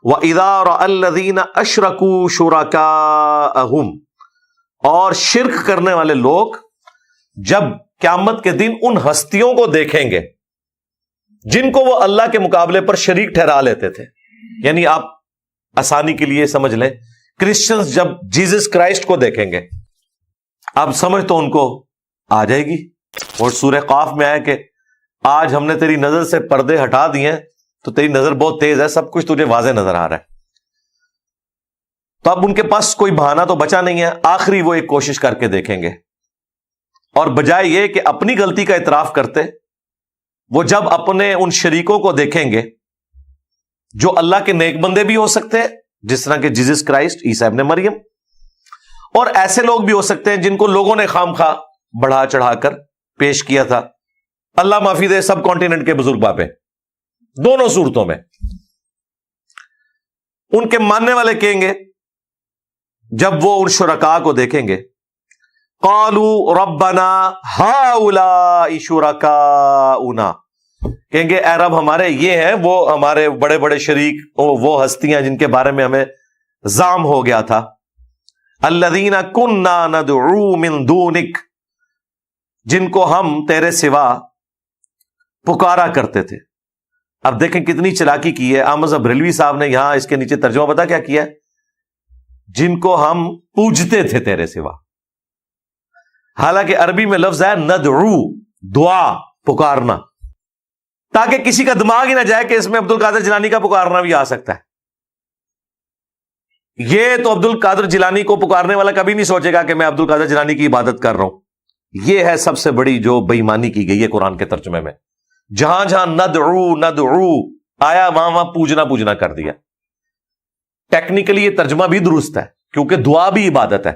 وَإِذَا رَأَى الَّذِينَ أَشْرَكُوا شُرَكَاءَهُمْ، اور شرک کرنے والے لوگ جب قیامت کے دن ان ہستیوں کو دیکھیں گے جن کو وہ اللہ کے مقابلے پر شریک ٹھہرا لیتے تھے. یعنی آپ آسانی کے لیے سمجھ لیں، کرسچنز جب جیزس کرائسٹ کو دیکھیں گے، اب سمجھ تو ان کو آ جائے گی. اور سورہ قاف میں آیا کہ آج ہم نے تیری نظر سے پردے ہٹا دیے ہیں تو تیری نظر بہت تیز ہے، سب کچھ تجھے واضح نظر آ رہا ہے. تو اب ان کے پاس کوئی بہانہ تو بچا نہیں ہے، آخری وہ ایک کوشش کر کے دیکھیں گے. اور بجائے یہ کہ اپنی غلطی کا اعتراف کرتے، وہ جب اپنے ان شریکوں کو دیکھیں گے جو اللہ کے نیک بندے بھی ہو سکتے ہیں جس طرح کہ جیزس کرائسٹ، عیسیٰ ابن مریم، اور ایسے لوگ بھی ہو سکتے ہیں جن کو لوگوں نے خام خواہ بڑھا چڑھا کر پیش کیا تھا. اللہ معافی دے سب کانٹیننٹ کے بزرگ باپے. دونوں صورتوں میں ان کے ماننے والے کہیں گے جب وہ ان شرکاء کو دیکھیں گے، قالوا ربنا هؤلاء شرکاؤنا، کہیں گے اے رب ہمارے یہ ہیں وہ ہمارے بڑے بڑے شریک، وہ ہستیاں جن کے بارے میں ہمیں زعم ہو گیا تھا. الذین کنا ندعو من دونک، جن کو ہم تیرے سوا پکارا کرتے تھے. اب دیکھیں کتنی چلاکی کی ہے احمد بریلوی صاحب نے یہاں اس کے نیچے ترجمہ پتا کیا کیا ہے؟ جن کو ہم پوجتے تھے تیرے سوا. حالانکہ عربی میں لفظ ہے ندعو، دعا، پکارنا، تاکہ کسی کا دماغ ہی نہ جائے کہ اس میں عبد القادر جیلانی کا پکارنا بھی آ سکتا ہے. یہ تو عبد القادر جیلانی کو پکارنے والا کبھی نہیں سوچے گا کہ میں عبد القادر جیلانی کی عبادت کر رہا ہوں. یہ ہے سب سے بڑی جو بے ایمانی کی گئی ہے قرآن کے ترجمے میں. جہاں جہاں ندعو ندعو آیا وہاں پوجنا کر دیا. ٹیکنیکلی یہ ترجمہ بھی درست ہے کیونکہ دعا بھی عبادت ہے،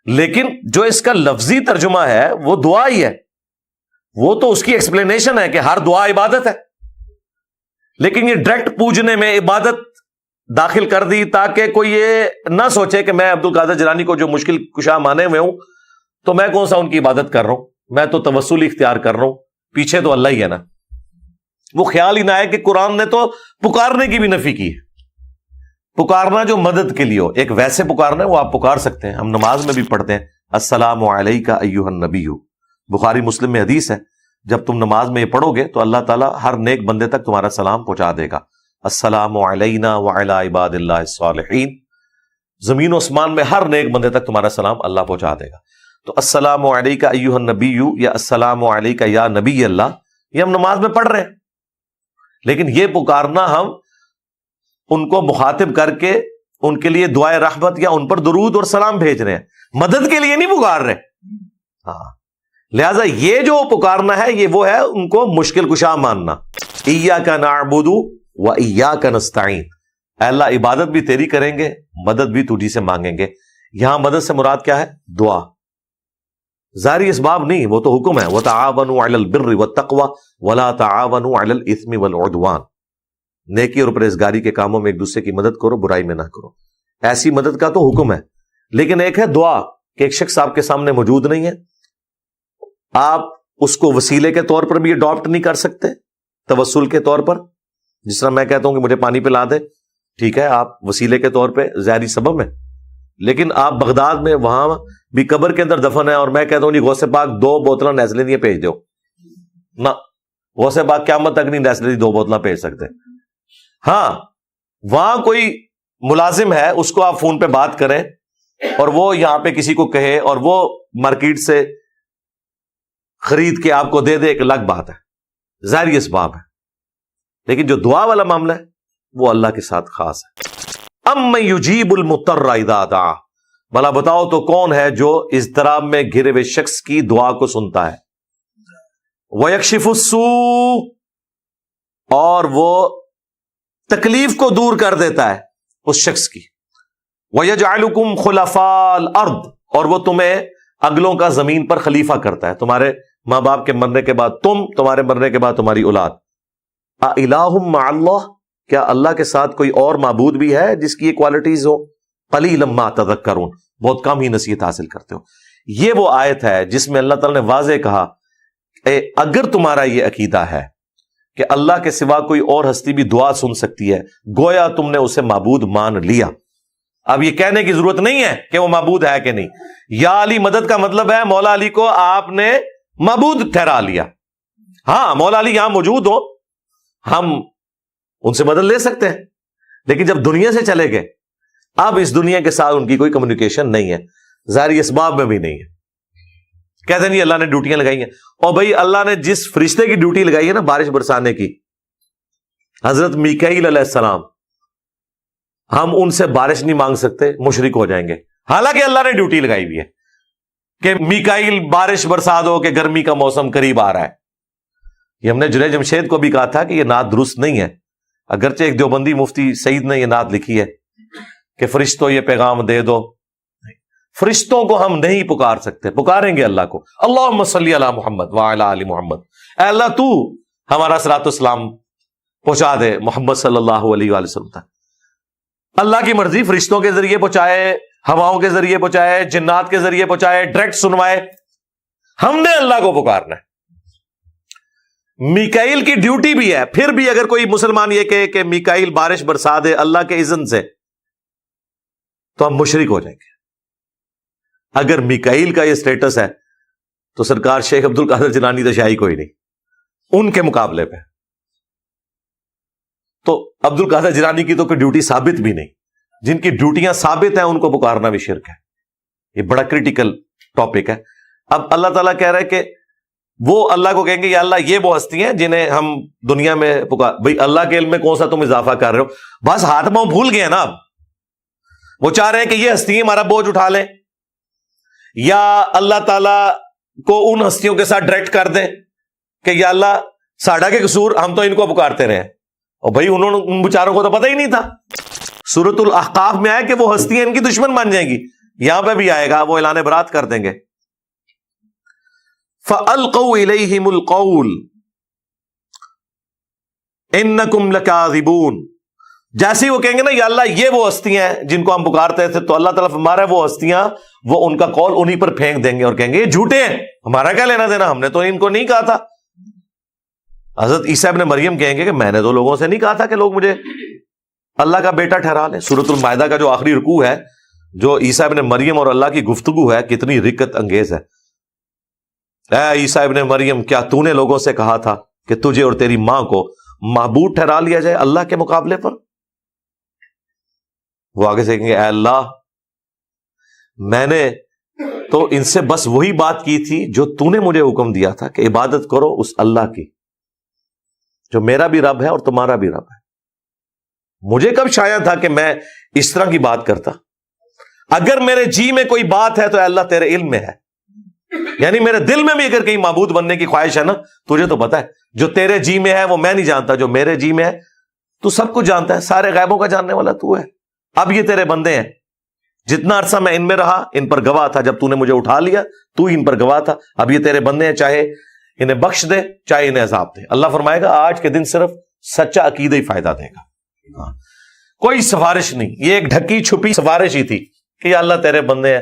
لیکن جو اس کا لفظی ترجمہ ہے وہ دعا ہی ہے. وہ تو اس کی ایکسپلینیشن ہے کہ ہر دعا عبادت ہے، لیکن یہ ڈائریکٹ پوجنے میں عبادت داخل کر دی تاکہ کوئی یہ نہ سوچے کہ میں عبد القادر جیلانی کو جو مشکل کشا مانے ہوئے ہوں تو میں کون سا ان کی عبادت کر رہا ہوں، میں تو توسل اختیار کر رہا ہوں، پیچھے تو اللہ ہی ہے نا. وہ خیال ہی نہ ہے کہ قرآن نے تو پکارنے کی بھی نفی کی ہے. پکارنا جو مدد کے لیے ہو، ایک ویسے پکارنا ہے وہ آپ پکار سکتے ہیں. ہم نماز میں بھی پڑھتے ہیں السلام علیک ایھا النبی، بخاری مسلم میں حدیث ہے، جب تم نماز میں یہ پڑھو گے تو اللہ تعالیٰ ہر نیک بندے تک تمہارا سلام پہنچا دے گا. السلام علینا وعلی عباد اللہ الصالحین، زمین و اسمان میں ہر نیک بندے تک تمہارا سلام اللہ پہنچا دے گا. تو السلام علیک ایھا النبی یا السلام علیک یا نبی اللہ، یہ ہم نماز میں پڑھ رہے ہیں. لیکن یہ پکارنا ہم ان کو مخاطب کر کے ان کے لیے دعائے رحمت یا ان پر درود اور سلام بھیج رہے ہیں، مدد کے لیے نہیں پکار رہے. ہاں، لہذا یہ جو پکارنا ہے یہ وہ ہے ان کو مشکل کشا ماننا. ایاک نعبد و ایاک نستعین، اے اللہ عبادت بھی تیری کریں گے، مدد بھی تجھی سے مانگیں گے. یہاں مدد سے مراد کیا ہے؟ دعا. ظاہری اسباب نہیں، وہ تو حکم ہے وتعاونوا علی البر والتقوی ولا تعاونوا علی الاثم والعدوان، نیکی اور پرہیزگاری کے کاموں میں ایک دوسرے کی مدد کرو، برائی میں نہ کرو. ایسی مدد کا تو حکم ہے، لیکن ایک ہے دعا کہ ایک شخص آپ کے سامنے موجود نہیں ہے، آپ اس کو وسیلے کے طور پر بھی اڈاپٹ نہیں کر سکتے، توسل کے طور پر. جس طرح میں کہتا ہوں کہ مجھے پانی پلا دے، ٹھیک ہے آپ وسیلے کے طور پہ ظاہری سبب ہے، لیکن آپ بغداد میں وہاں بھی قبر کے اندر دفن ہے اور میں کہتا ہوں جی غوث پاک 2 بوتلیں نیزلے دیے بھیج دو، نہ، غوث پاک قیامت تک نہیں نیزلے 2 بوتلیں بھیج سکتے. ہاں وہاں کوئی ملازم ہے اس کو آپ فون پہ بات کریں اور وہ یہاں پہ کسی کو کہے اور وہ مارکیٹ سے خرید کے آپ کو دے دے، ایک الگ بات ہے، ظاہری اسباب ہے. لیکن جو دعا والا معاملہ ہے وہ اللہ کے ساتھ خاص ہے. امن یجیب المضطر اذا دعا، بھلا بتاؤ تو کون ہے جو اضطراب میں گھرے ہوئے شخص کی دعا کو سنتا ہے. ویکشف السوء، اور وہ تکلیف کو دور کر دیتا ہے اس شخص کی. وَيَجْعَلُكُمْ خُلَفَاءَ الْأَرْضِ، اور وہ تمہیں اگلوں کا زمین پر خلیفہ کرتا ہے، تمہارے ماں باپ کے مرنے کے بعد تمہارے مرنے کے بعد تمہاری اولاد. اِلَٰهٌ مَّعَ اللَّهِ، کیا اللہ کے ساتھ کوئی اور معبود بھی ہے جس کی یہ کوالٹیز ہو؟ قَلِيلًا مَّا تَذَكَّرُونَ، بہت کم ہی نصیحت حاصل کرتے ہو. یہ وہ آیت ہے جس میں اللہ تعالیٰ نے واضح کہا اگر تمہارا یہ عقیدہ ہے کہ اللہ کے سوا کوئی اور ہستی بھی دعا سن سکتی ہے، گویا تم نے اسے معبود مان لیا۔ اب یہ کہنے کی ضرورت نہیں ہے کہ وہ معبود ہے کہ نہیں۔ یا علی مدد کا مطلب ہے مولا علی کو آپ نے معبود ٹھہرا لیا۔ ہاں مولا علی یہاں موجود ہو، ہم ان سے مدد لے سکتے ہیں، لیکن جب دنیا سے چلے گئے اب اس دنیا کے ساتھ ان کی کوئی کمیونیکیشن نہیں ہے، ظاہری اسباب میں بھی نہیں ہے۔ کہتے نہیں اللہ نے ڈیوٹیاں لگائی ہیں، اور بھائی اللہ نے جس فرشتے کی ڈیوٹی لگائی ہے نا بارش برسانے کی، حضرت میکائیل علیہ السلام، ہم ان سے بارش نہیں مانگ سکتے، مشرک ہو جائیں گے، حالانکہ اللہ نے ڈیوٹی لگائی ہوئی ہے کہ میکائیل بارش برسا دو کہ گرمی کا موسم قریب آ رہا ہے۔ یہ ہم نے جنید جمشید کو بھی کہا تھا کہ یہ نعت درست نہیں ہے، اگرچہ ایک دیوبندی مفتی سعید نے یہ نعت لکھی ہے کہ فرشتوں یہ پیغام دے دو، فرشتوں کو ہم نہیں پکار سکتے، پکاریں گے اللہ کو۔ اللہم صلی علی محمد وعلی آل محمد، اے اللہ تو ہمارا صلاۃ والسلام پہنچا دے محمد صلی اللہ علیہ وآلہ وسلم تک۔ اللہ کی مرضی، فرشتوں کے ذریعے پہنچائے، ہواؤں کے ذریعے پہنچائے، جنات کے ذریعے پہنچائے، ڈائریکٹ سنوائے، ہم نے اللہ کو پکارنا ہے۔ میکائیل کی ڈیوٹی بھی ہے، پھر بھی اگر کوئی مسلمان یہ کہے کہ میکائیل بارش برسا دے اللہ کے اذن سے تو ہم مشرک ہو جائیں گے۔ اگر میکائیل کا یہ سٹیٹس ہے تو سرکار شیخ عبد القادر جیلانی تو شاہی کوئی نہیں ان کے مقابلے پہ، تو عبد القادر جیلانی کی تو کوئی ڈیوٹی ثابت بھی نہیں، جن کی ڈیوٹیاں ثابت ہیں ان کو پکارنا بھی شرک ہے۔ یہ بڑا کریٹیکل ٹاپک ہے۔ اب اللہ تعالیٰ کہہ رہا ہے کہ وہ اللہ کو کہیں گے یا اللہ یہ وہ ہستی ہیں جنہیں ہم دنیا میں پکار، بھائی اللہ کے علم میں کون سا تم اضافہ کر رہے ہو، بس ہاتھ پاؤں بھول گئے نا۔ اب وہ چاہ رہے ہیں کہ یہ ہستی ہمارا بوجھ اٹھا لیں، یا اللہ تعالیٰ کو ان ہستیوں کے ساتھ ڈائریکٹ کر دیں کہ یا اللہ ساڑھا کے قصور، ہم تو ان کو پکارتے رہے، اور بھائی انہوں نے ان بیچاروں کو تو پتہ ہی نہیں تھا۔ سورۃ الاحقاف میں آئے کہ وہ ہستیاں ان کی دشمن بن جائیں گی، یہاں پہ بھی آئے گا، وہ اعلان برات کر دیں گے۔ فَأَلْقَوْا إِلَيْهِمُ الْقَوْلَ إِنَّكُمْ لَكَاذِبُونَ، جیسے ہی وہ کہیں گے نا یا اللہ یہ وہ ہستیاں ہیں جن کو ہم پکارتے تھے، تو اللہ تعالیٰ فرما رہا ہے وہ ہستیاں وہ ان کا قول انہی پر پھینک دیں گے اور کہیں گے یہ جھوٹے ہیں، ہمارا کیا لینا دینا، ہم نے تو ان کو نہیں کہا تھا۔ حضرت عیسیٰ ابن مریم کہیں گے کہ میں نے تو لوگوں سے نہیں کہا تھا کہ لوگ مجھے اللہ کا بیٹا ٹھہرا لیں۔ سورۃ المائدہ کا جو آخری رکوع ہے، جو عیسیٰ ابن مریم اور اللہ کی گفتگو ہے، کتنی رکت انگیز ہے۔ اے عیسیٰ ابن مریم، کیا تو نے لوگوں سے کہا تھا کہ تجھے اور تیری ماں کو معبود ٹھہرا لیا جائے اللہ کے مقابلے پر؟ وہ آگے سے کہیں گے اے اللہ، میں نے تو ان سے بس وہی بات کی تھی جو تو نے مجھے حکم دیا تھا کہ عبادت کرو اس اللہ کی جو میرا بھی رب ہے اور تمہارا بھی رب ہے۔ مجھے کب شایع تھا کہ میں اس طرح کی بات کرتا؟ اگر میرے جی میں کوئی بات ہے تو اے اللہ تیرے علم میں ہے، یعنی میرے دل میں بھی اگر کہیں معبود بننے کی خواہش ہے نا، تجھے تو پتا ہے جو تیرے جی میں ہے وہ میں نہیں جانتا، جو میرے جی میں ہے تو سب کچھ جانتا ہے، سارے غیبوں کا جاننے والا تو ہے۔ اب یہ تیرے بندے ہیں، جتنا عرصہ میں ان میں رہا ان پر گواہ تھا، جب تو نے مجھے اٹھا لیا تو ان پر گواہ تھا، اب یہ تیرے بندے ہیں، چاہے انہیں بخش دے چاہے انہیں عذاب دے۔ اللہ فرمائے گا آج کے دن صرف سچا عقیدہ ہی فائدہ دے گا، کوئی سفارش نہیں، یہ ایک ڈھکی چھپی سفارش ہی تھی کہ یا اللہ تیرے بندے ہیں،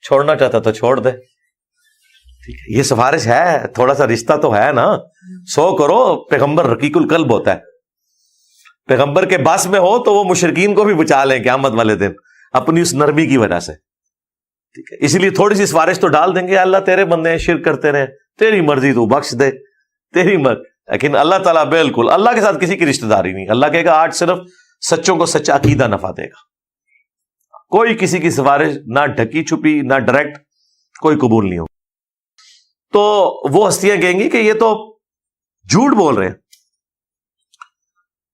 چھوڑنا چاہتا تو چھوڑ دے، ٹھیک ہے، یہ سفارش ہے، تھوڑا سا رشتہ تو ہے نا، سو کرو۔ پیغمبر رقیق القلب ہوتا ہے، پیغمبر کے بس میں ہو تو وہ مشرکین کو بھی بچا لیں قیامت والے دن اپنی اس نرمی کی وجہ سے، ٹھیک ہے، اسی لیے تھوڑی سی سفارش تو ڈال دیں گے، اللہ تیرے بندے ہیں، شرک کرتے رہے، تیری مرضی تو بخش دے، تیری مرضی۔ لیکن اللہ تعالیٰ بالکل اللہ کے ساتھ کسی کی رشتہ داری نہیں، اللہ کہے گا آج صرف سچوں کو سچا عقیدہ نفع دے گا، کوئی کسی کی سفارش نہ ڈھکی چھپی نہ ڈائریکٹ کوئی قبول نہیں ہوگا۔ تو وہ ہستیاں کہیں گی کہ یہ تو جھوٹ بول رہے ہیں۔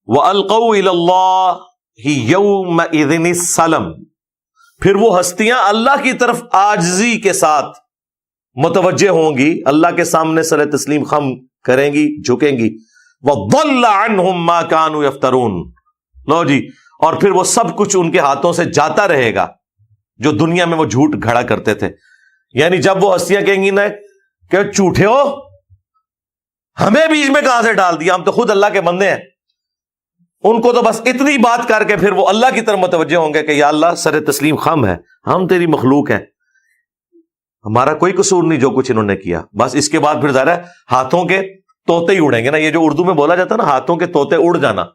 وَأَلْقَوْا إِلَى اللَّهِ يَوْمَئِذٍ السَّلَمَ، پھر وہ ہستیاں اللہ کی طرف عاجزی کے ساتھ متوجہ ہوں گی، اللہ کے سامنے سر تسلیم خم کریں گی، جھکیں گی۔ وَضَلَّ عَنْهُمْ مَا كَانُوا يَفْتَرُونَ، لو جی، اور پھر وہ سب کچھ ان کے ہاتھوں سے جاتا رہے گا جو دنیا میں وہ جھوٹ گھڑا کرتے تھے۔ یعنی جب وہ ہستیاں کہیں گی نا کہ جھوٹے ہو، ہمیں بیچ میں کہاں سے ڈال دیا، ہم تو خود اللہ کے بندے ہیں، ان کو تو بس اتنی بات کر کے پھر وہ اللہ کی طرف متوجہ ہوں گے کہ یا اللہ سر تسلیم خم ہے، ہم تیری مخلوق ہیں، ہمارا کوئی قصور نہیں جو کچھ انہوں نے کیا۔ بس اس کے بعد پھر ظاہر ہے ہاتھوں کے طوطے ہی اڑیں گے نا. یہ جو اردو میں بولا جاتا ہے نا ہاتھوں کے طوطے اڑ جانا,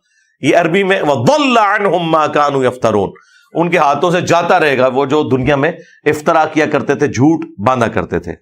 یہ عربی میں وَضَلَّ عَنْهُمْ مَا كَانُوا يَفْتَرُونَ, ان کے ہاتھوں سے جاتا رہے گا وہ جو دنیا میں افطرا کیا کرتے تھے, جھوٹ باندھا کرتے تھے.